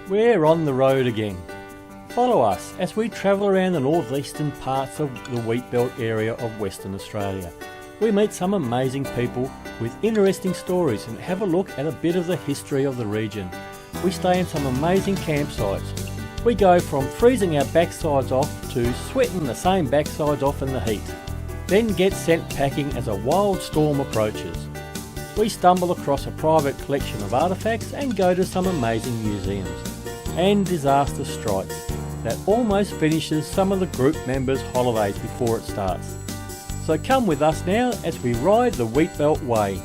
We're on the road again. Follow us as we travel around the northeastern parts of the Wheatbelt area of Western Australia. We meet some amazing people with interesting stories and have a look at a bit of the history of the region. We stay in some amazing campsites. We go from freezing our backsides off to sweating the same backsides off in the heat, then get sent packing as a wild storm approaches. We stumble across a private collection of artefacts and go to some amazing museums. And disaster strikes. That almost finishes some of the group members' holidays before it starts. So come with us now as we ride the Wheatbelt Way.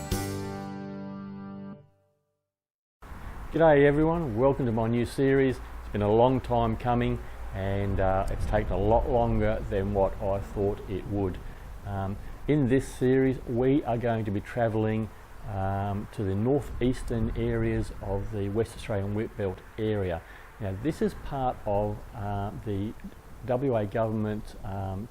G'day everyone, welcome to my new series. It's been a long time coming and it's taken a lot longer than what I thought it would. In this series we are going to be travelling to the northeastern areas of the West Australian Wheatbelt area. Now this is part of the WA government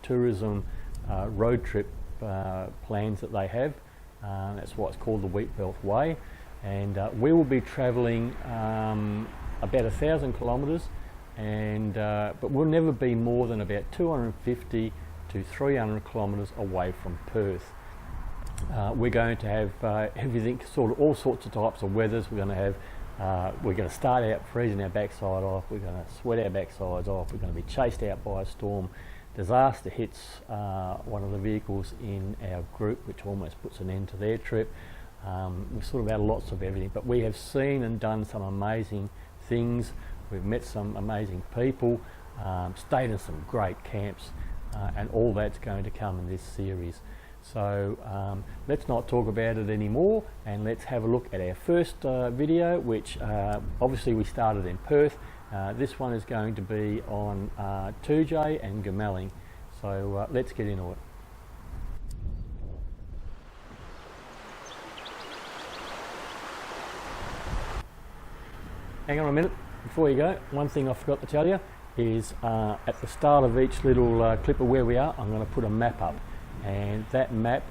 tourism road trip plans that they have. That's why it's called the Wheatbelt Way, and we will be travelling about 1,000 kilometres, and but we'll never be more than about 250 to 300 kilometres away from Perth. We're going to have everything, all sorts of types of weathers. We're going to start out freezing our backside off, we're going to sweat our backsides off, we're going to be chased out by a storm. Disaster hits one of the vehicles in our group, which almost puts an end to their trip. We've sort of had lots of everything, but we have seen and done some amazing things. We've met some amazing people, stayed in some great camps, and all that's going to come in this series. So let's not talk about it anymore, and let's have a look at our first video, which obviously we started in Perth. This one is going to be on Tujay and Goomalling. So let's get into it. Hang on a minute before you go. One thing I forgot to tell you is at the start of each little clip of where we are, I'm going to put a map up. And that map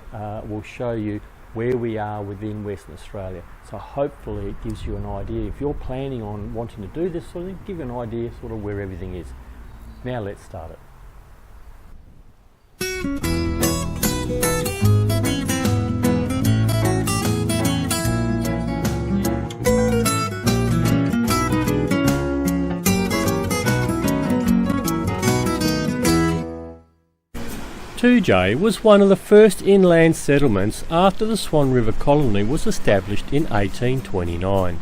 will show you where we are within Western Australia. So hopefully it gives you an idea. If you're planning on wanting to do this sort of thing, give you an idea sort of where everything is. Now let's start it. Tujay was one of the first inland settlements after the Swan River colony was established in 1829.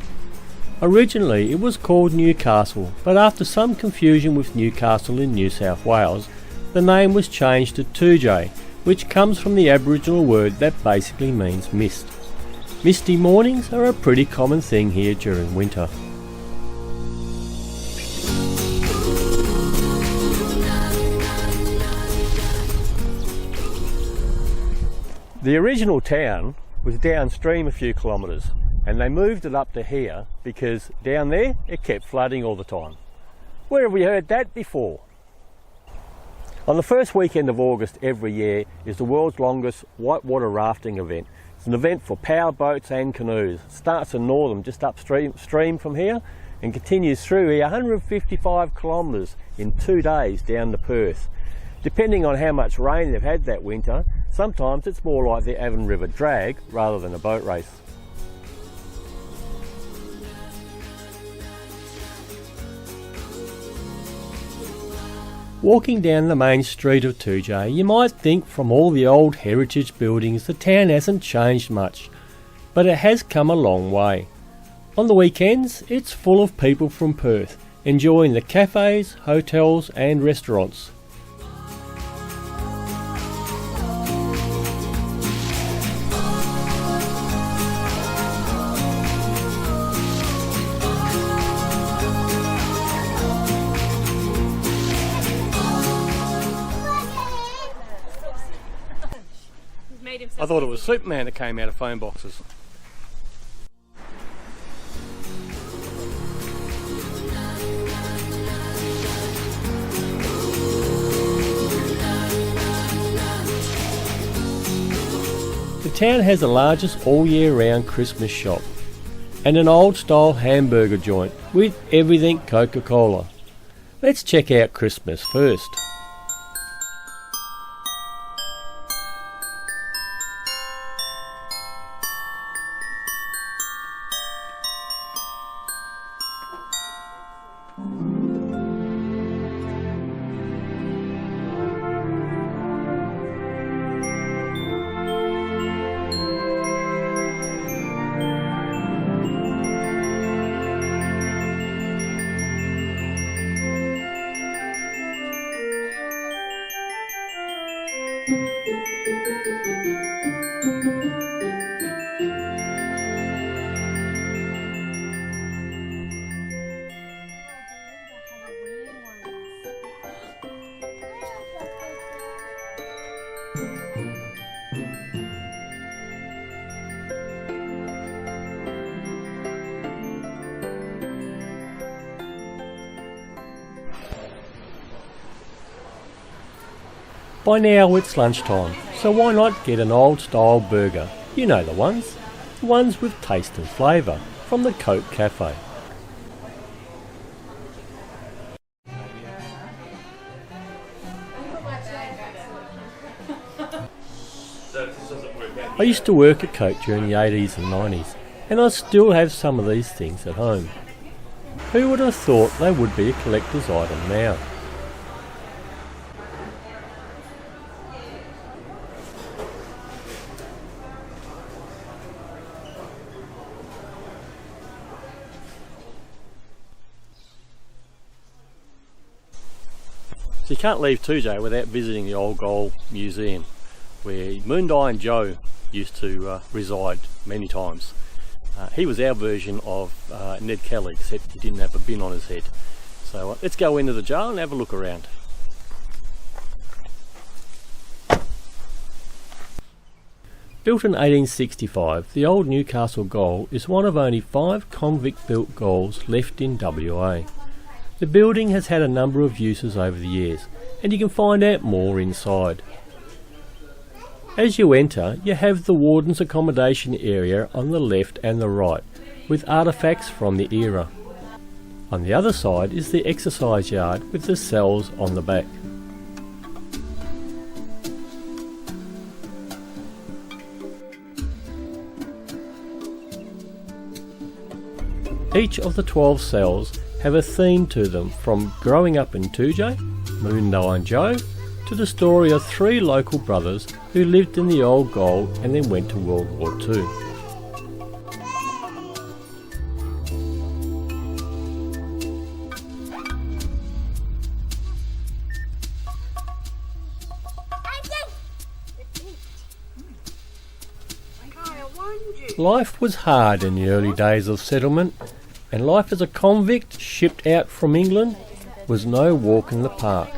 Originally it was called Newcastle, but after some confusion with Newcastle in New South Wales, the name was changed to Tujay, which comes from the Aboriginal word that basically means mist. Misty mornings are a pretty common thing here during winter. The original town was downstream a few kilometres, and they moved it up to here because down there it kept flooding all the time. Where have we heard that before? On the first weekend of August every year is the world's longest whitewater rafting event. It's an event for power boats and canoes. It starts in Northam just upstream from here and continues through here 155 kilometres in 2 days down to Perth. Depending on how much rain they've had that winter, sometimes it's more like the Avon River drag rather than a boat race. Walking down the main street of Tujay, you might think from all the old heritage buildings the town hasn't changed much, but it has come a long way. On the weekends, it's full of people from Perth, enjoying the cafes, hotels and restaurants. I thought it was Superman that came out of phone boxes. The town has the largest all year round Christmas shop, and an old-style hamburger joint with everything Coca-Cola. Let's check out Christmas first. By now it's lunchtime, so why not get an old style burger? You know the ones with taste and flavour, from the Coke Cafe. I used to work at Coke during the 80s and 90s, and I still have some of these things at home. Who would have thought they would be a collector's item now? So you can't leave 2J without visiting the Old Gold Museum, where Moondyne and Joe used to reside many times. He was our version of Ned Kelly, except he didn't have a bin on his head. So let's go into the jail and have a look around. Built in 1865, the old Newcastle Gaol is one of only 5 convict-built gaols left in WA. The building has had a number of uses over the years, and you can find out more inside. As you enter, you have the warden's accommodation area on the left and the right, with artefacts from the era. On the other side is the exercise yard with the cells on the back. Each of the 12 cells have a theme to them, from growing up in 2J, Moondyne Joe, to the story of 3 local brothers who lived in the old gaol and then went to World War II. Life was hard in the early days of settlement, and life as a convict shipped out from England was no walk in the park.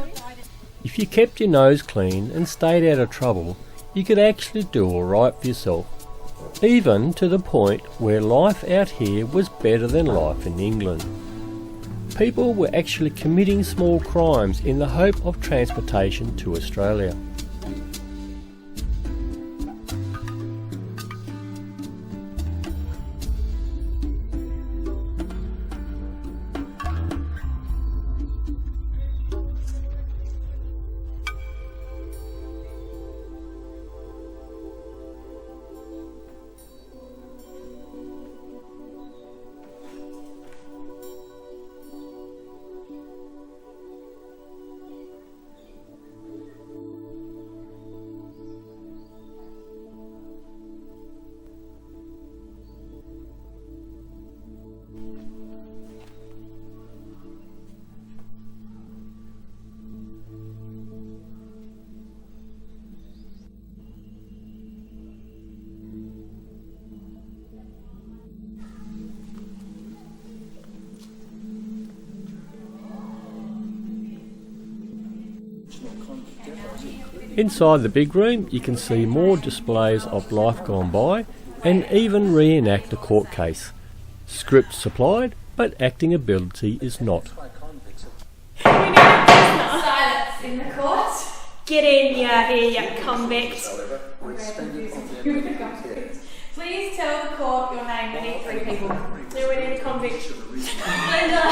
If you kept your nose clean and stayed out of trouble, you could actually do alright for yourself, even to the point where life out here was better than life in England. People were actually committing small crimes in the hope of transportation to Australia. Inside the big room you can see more displays of life gone by and even reenact a court case. Script supplied, but acting ability is not. Silence in the court. Get in here, you convict. Please tell the court your name. We need 3 people. Do we need a convict? Linda.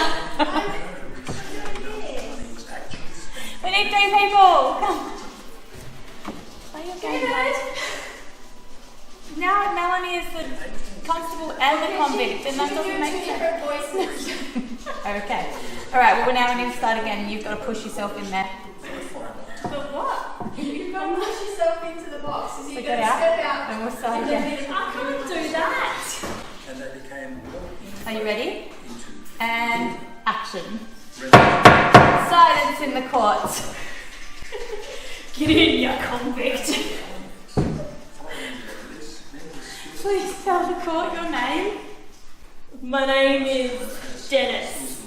We need 3 people! Come. Are you okay, guys? Now Melanie is the constable and the convict, and that doesn't make sense. Okay. Alright, well now we need to start again, and you've got to push yourself in there. But what? You've got to push yourself into the box. So you've got Get to step out. and we'll start again. I can't do that. Are you ready? And action. Silence in the court. Get in, you convict. Please tell the court your name. My name is Dennis.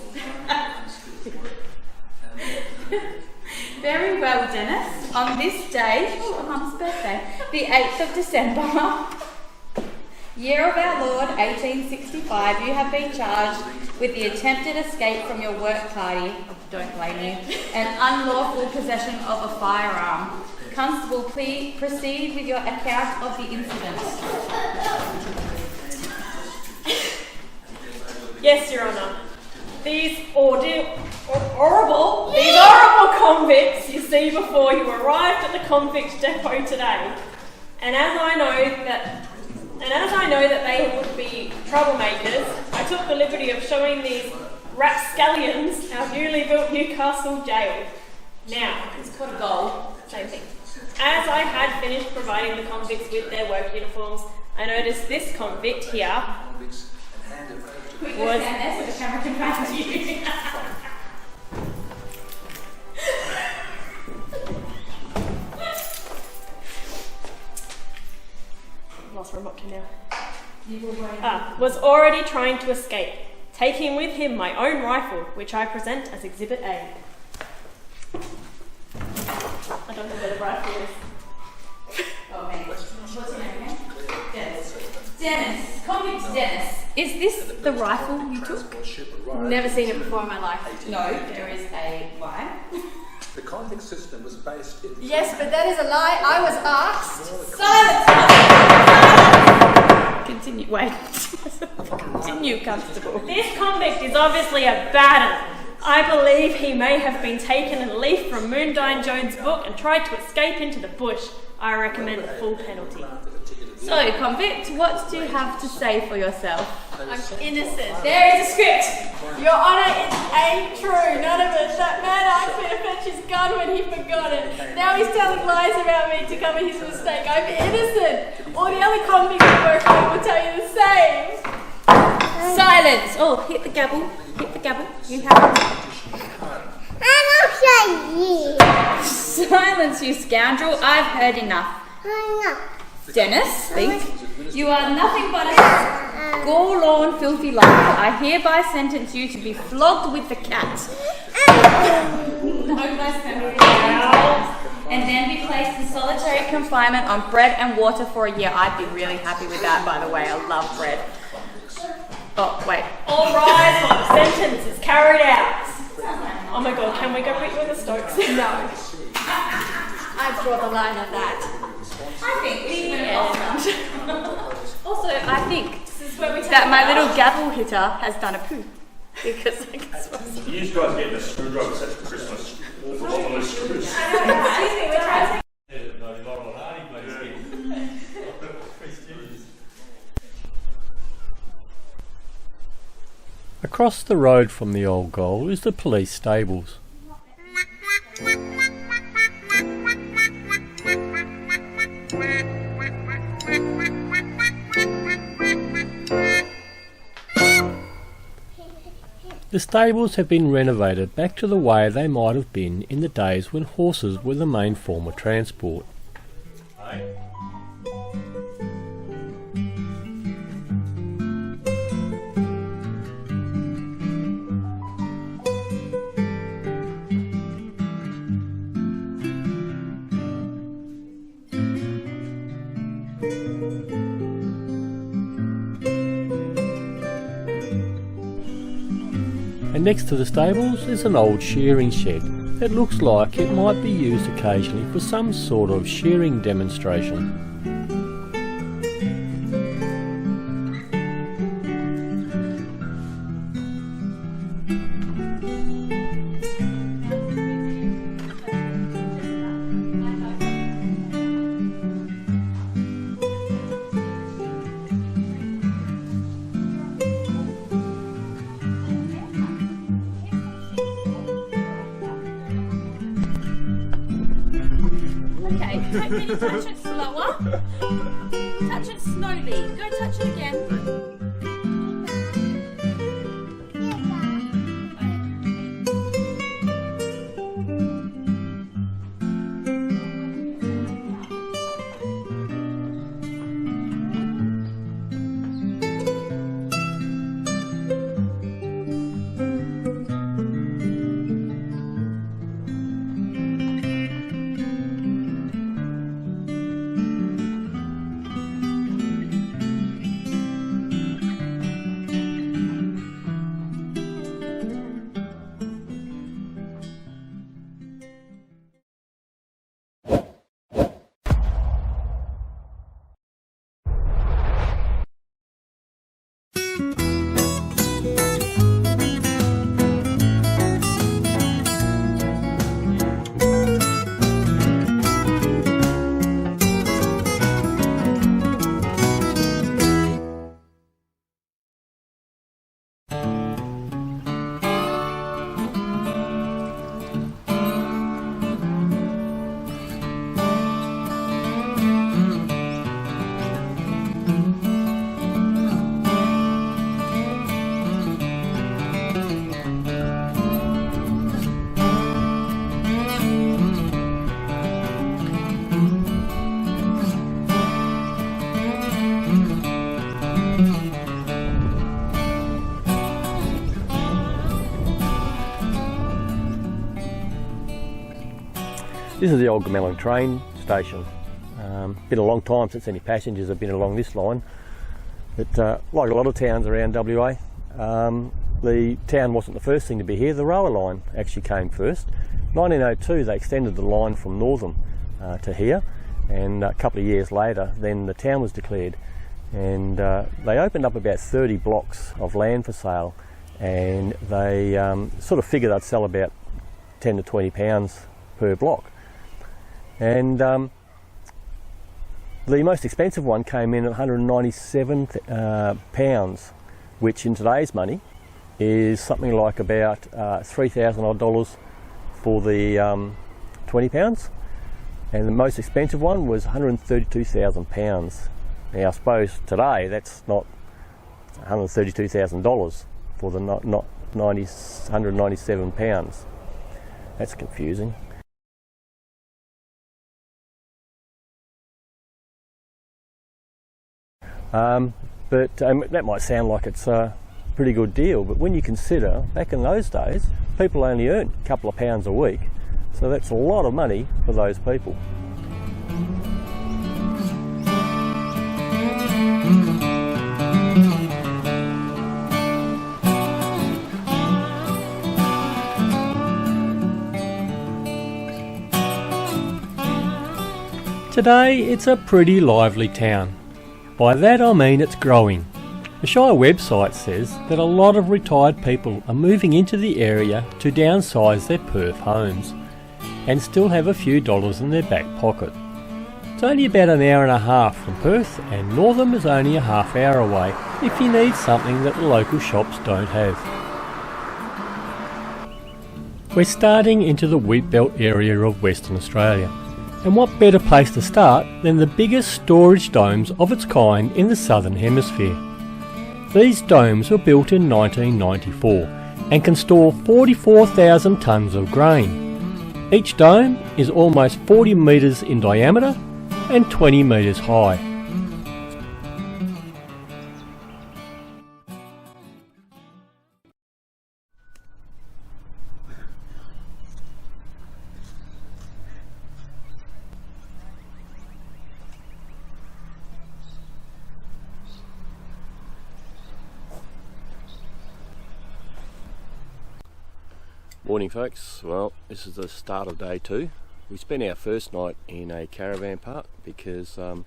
Very well, Dennis. On this day, Mum's birthday, the 8th of December, year of our Lord, 1865, you have been charged with the attempted escape from your work party, don't blame you, and unlawful possession of a firearm. Constable, please proceed with your account of the incident. Yes, Your Honour. These horrible convicts you see before you arrived at the convict depot today. And as I know that they would be troublemakers, I took the liberty of showing these rapscallions our newly built Newcastle jail. Now, it's called a goal, same thing. As I had finished providing the convicts with their work uniforms, I noticed this convict here was... Stand there so the camera can find you. Lost remote now. Was already trying to escape, taking with him my own rifle, which I present as Exhibit A. I don't know where the rifle is. Oh, man. What's your name again? Dennis. Dennis. Convict Dennis. Is this the rifle you took? Never seen it before in my life. No, there is a lie. The convict system was based in... Yes, but that is a lie. I was asked. Silence! Continue. Wait. Continue, Constable. This convict is obviously a bad one. I believe he may have been taken a leaf from Moondyne Jones' book and tried to escape into the bush. I recommend the full penalty. So, convict, what do you have to say for yourself? I'm innocent. There is a script. Your Honour, it ain't true. None of it. That man asked me to fetch his gun when he forgot it. Now he's telling lies about me to cover his mistake. I'm innocent. All the other convicts who work with will tell you the same. Silence. Oh, hit the gavel. Hit the gavel. You have it. Silence, you scoundrel. I've heard enough. Dennis, think. You are nothing but a forlorn, filthy liar. I hereby sentence you to be flogged with the cat. And then be placed in solitary confinement on bread and water for a year. I'd be really happy with that, by the way. I love bread. Oh, wait. All rise while the sentence is carried out. Oh my god, can we go quick with the Stokes? No. I draw the line at that. I think we should Also, I think This is where we take that my it little out. gavel hitter has done a poo. Because I guess You guys getting a screwdriver set for Christmas? Awful lot of screws. Excuse me, we're trying to Across the road from the old goal is the police stables. The stables have been renovated back to the way they might have been in the days when horses were the main form of transport. And next to the stables is an old shearing shed that looks like it might be used occasionally for some sort of shearing demonstration. Can you touch it slower? Touch it slowly. Go touch it again. This is the old Gamellan train station. Been a long time since any passengers have been along this line. But like a lot of towns around WA, the town wasn't the first thing to be here. The railway line actually came first. 1902 they extended the line from Northam to here, and a couple of years later then the town was declared, and they opened up about 30 blocks of land for sale, and they sort of figured they'd sell about 10 to 20 pounds per block. And the most expensive one came in at £197, which in today's money is something like about $3,000 odd for the 20 pounds. And the most expensive one was £132,000. Now I suppose today that's not $132,000 for the not 197 pounds. That's confusing. But that might sound like it's a pretty good deal, but when you consider back in those days people only earned a couple of pounds a week, so that's a lot of money for those people. Today it's a pretty lively town. By that I mean it's growing. The Shire website says that a lot of retired people are moving into the area to downsize their Perth homes and still have a few dollars in their back pocket. It's only about an hour and a half from Perth, and Northam is only a half hour away if you need something that the local shops don't have. We're starting into the wheat belt area of Western Australia. And what better place to start than the biggest storage domes of its kind in the Southern Hemisphere. These domes were built in 1994 and can store 44,000 tonnes of grain. Each dome is almost 40 metres in diameter and 20 metres high. Morning folks, well this is the start of day 2. We spent our first night in a caravan park because some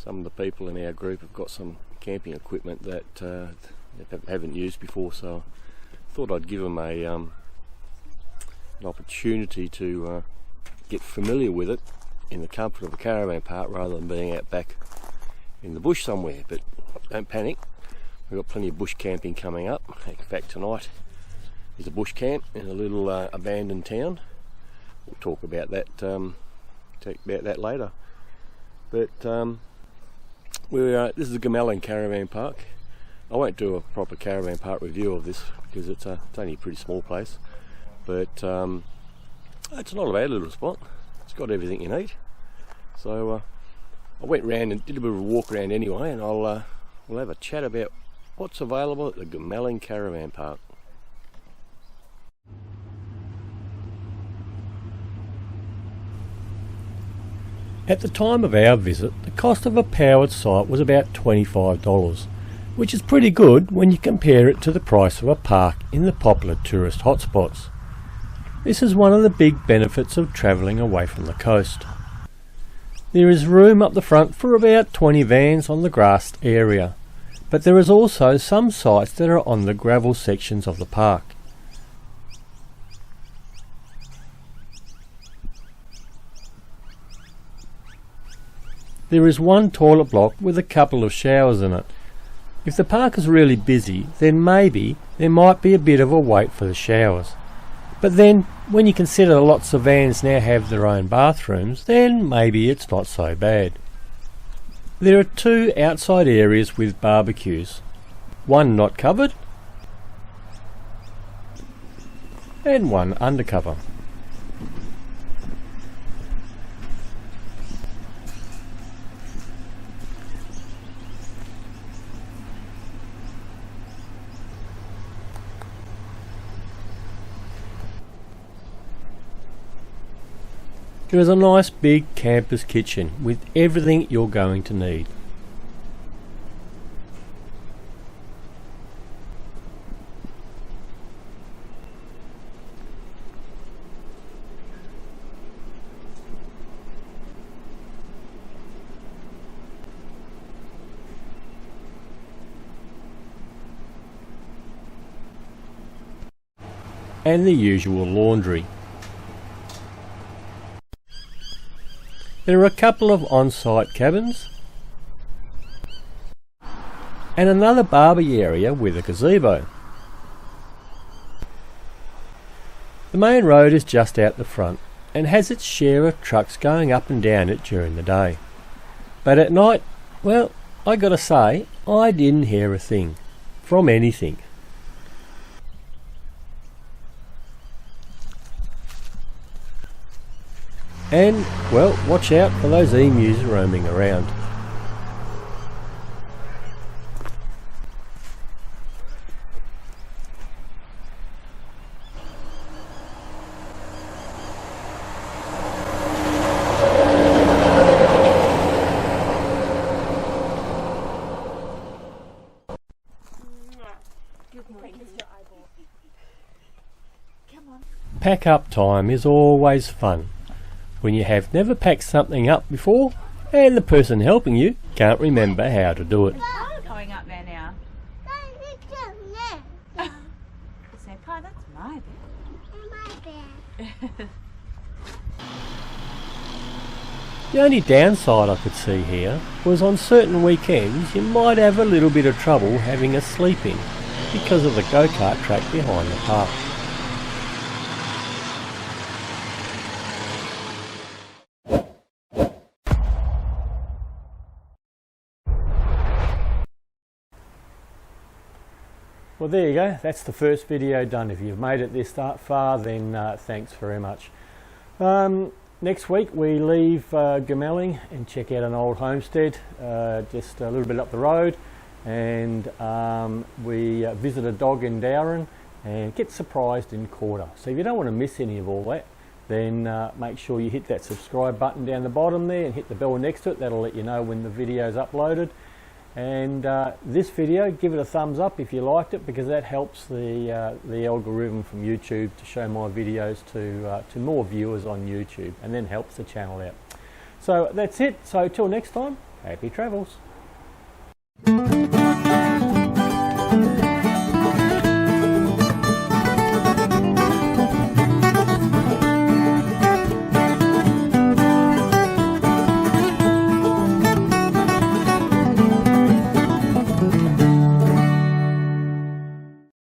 of the people in our group have got some camping equipment that they haven't used before, so I thought I'd give them an opportunity to get familiar with it in the comfort of a caravan park rather than being out back in the bush somewhere. But don't panic, we've got plenty of bush camping coming up. In fact tonight is a bush camp in a little abandoned town. We'll talk about that about that later. But this is the Gamelling Caravan Park. I won't do a proper caravan park review of this because it's only a pretty small place, but it's not a bad little spot. It's got everything you need. So I went round and did a bit of a walk around anyway, and we'll have a chat about what's available at the Gamelling Caravan Park. At the time of our visit, the cost of a powered site was about $25, which is pretty good when you compare it to the price of a park in the popular tourist hotspots. This is one of the big benefits of travelling away from the coast. There is room up the front for about 20 vans on the grassed area, but there is also some sites that are on the gravel sections of the park. There is one toilet block with a couple of showers in it. If the park is really busy, then maybe there might be a bit of a wait for the showers. But then, when you consider lots of vans now have their own bathrooms, then maybe it's not so bad. There are 2 outside areas with barbecues. One not covered, and one undercover. There is a nice big camper's kitchen with everything you're going to need. And the usual laundry. There are a couple of on-site cabins and another barbie area with a gazebo. The main road is just out the front and has its share of trucks going up and down it during the day. But at night, well, I gotta say, I didn't hear a thing from anything. And, well, watch out for those emus roaming around. Pack up time is always fun when you have never packed something up before and the person helping you can't remember how to do it. Going up there now. Say, "Pa, that's my bed." The only downside I could see here was on certain weekends you might have a little bit of trouble having a sleep in because of the go-kart track behind the park. Well, there you go, that's the first video done. If you've made it this far, then thanks very much. Next week we leave Gamelling and check out an old homestead just a little bit up the road, and we visit a dog in Dowran and get surprised in Quarter. So if you don't want to miss any of all that, then make sure you hit that subscribe button down the bottom there and hit the bell next to it. That'll let you know when the video is uploaded. And this video, give it a thumbs up if you liked it, because that helps the algorithm from YouTube to show my videos to more viewers on YouTube, and then helps the channel out. So that's it. So till next time, happy travels.